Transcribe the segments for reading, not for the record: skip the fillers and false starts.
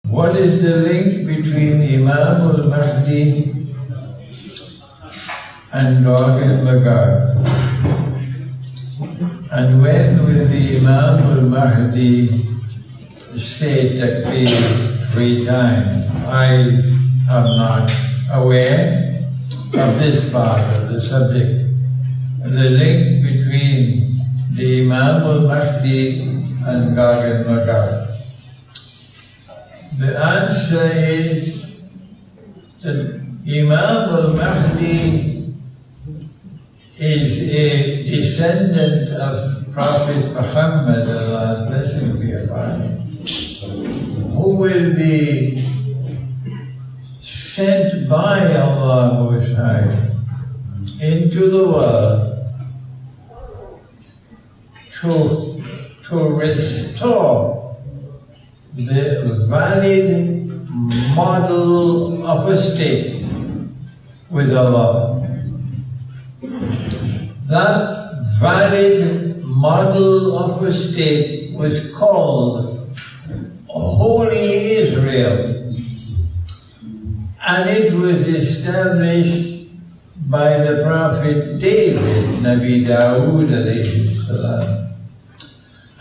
What is the link between Imam al-Mahdi and Gog and Magog? And when will the Imam al-Mahdi say takbir 3 times? I am not aware of this part of the subject. The link between the Imam al-Mahdi and Gog and Magog. The answer is that Imam al-Mahdi is a descendant of Prophet Muhammad, Allah's blessing be upon him, who will be sent by Allah Most High into the world to restore the valid model of a state with Allah. That valid model of a state was called Holy Israel, and it was established by the Prophet David, Nabi Dawood alayhi salam,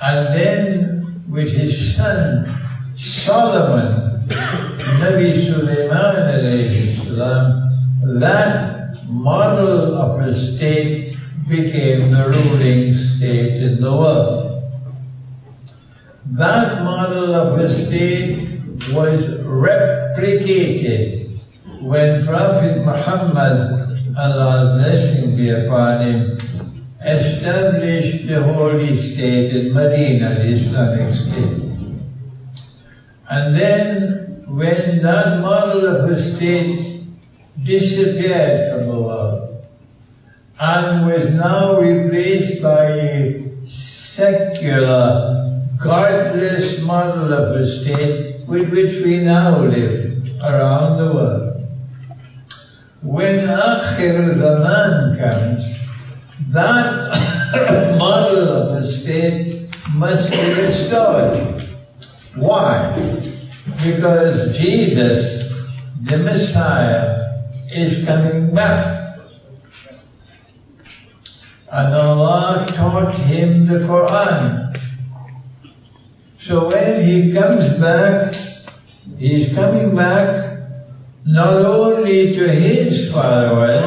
and then with his son Solomon, Nabi Sulaiman alayhi salam, that model of a state became the ruling state in the world. That model of a state was replicated when Prophet Muhammad, Allah's blessing be upon him, established the holy state in Medina, the Islamic state. And then when that model of a state disappeared from the world and was now replaced by a secular, godless model of a state with which we now live around the world. When Akhir Zaman comes, that model of a state must be restored. Why? Because Jesus, the Messiah, is coming back. And Allah taught him the Quran. So when he comes back, he's coming back not only to his followers,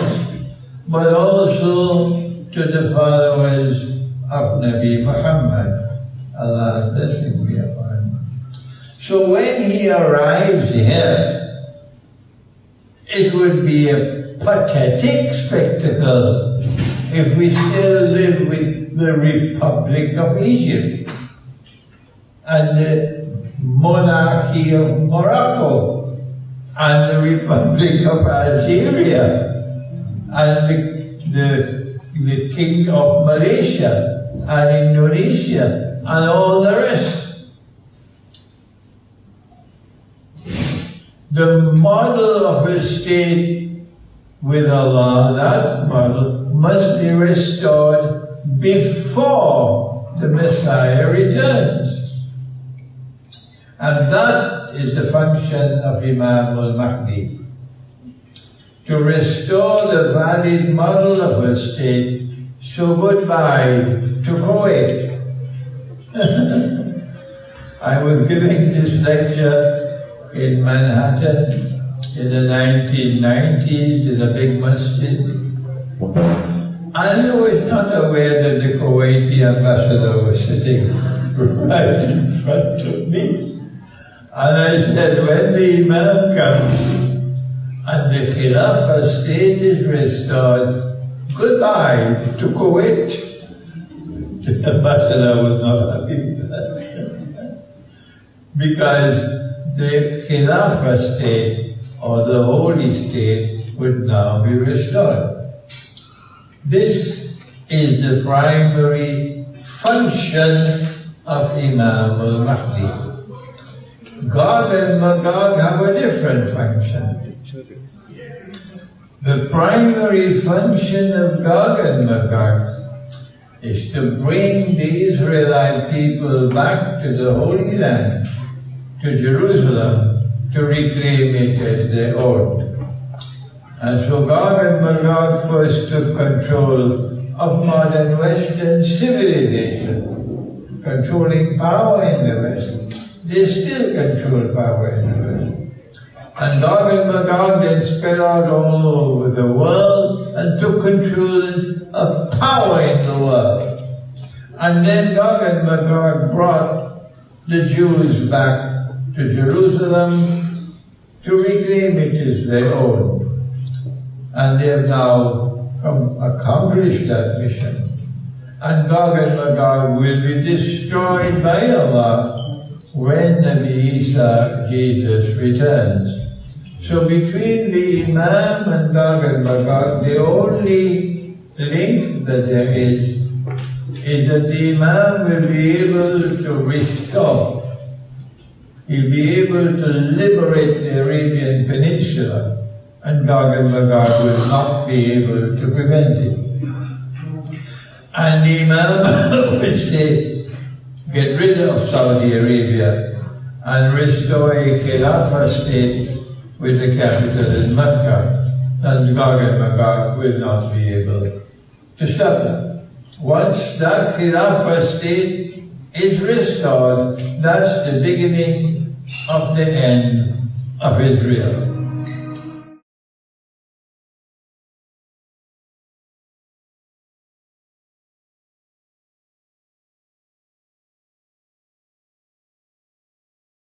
but also to the followers of Nabi Muhammad. Allah's blessing be upon him. So when he arrives here, it would be a pathetic spectacle if we still live with the Republic of Egypt and the monarchy of Morocco and the Republic of Algeria and the King of Malaysia and Indonesia and all the rest. The model of a state with Allah, that model must be restored before the Messiah returns. And that is the function of Imam al-Mahdi. To restore the valid model of a state, so goodbye to Kuwait. I was giving this lecture in Manhattan in the 1990s in a big masjid. And I was not aware that the Kuwaiti ambassador was sitting right in front of me. And I said, when the Imam comes and the Khilafah state is restored, goodbye to Kuwait. The ambassador was not happy with that. Because the Khilafah state, or the holy state, would now be restored. This is the primary function of Imam al-Mahdi. Gog and Magog have a different function. The primary function of Gog and Magog is to bring the Israelite people back to the Holy Land, to Jerusalem, to reclaim it as their own. And so Gog and Magog first took control of modern Western civilization, controlling power in the West. They still control power in the West. And Gog and Magog then spread out all over the world and took control of power in the world. And then Gog and Magog brought the Jews back to Jerusalem to reclaim it as their own. And they have now accomplished that mission. And Gog and Magog will be destroyed by Allah when Nabi Isa, Jesus, returns. So between the Imam and Gog and Magog, the only link that there is that the Imam will be able to restore. He'll be able to liberate the Arabian Peninsula, and Gog and Magog will not be able to prevent it. And the Imam will say, get rid of Saudi Arabia and restore a Khilafah state with the capital in Mecca, and Gog and Magog will not be able to stop them. Once that Khilafah state is restored, that's the beginning of the end of Israel.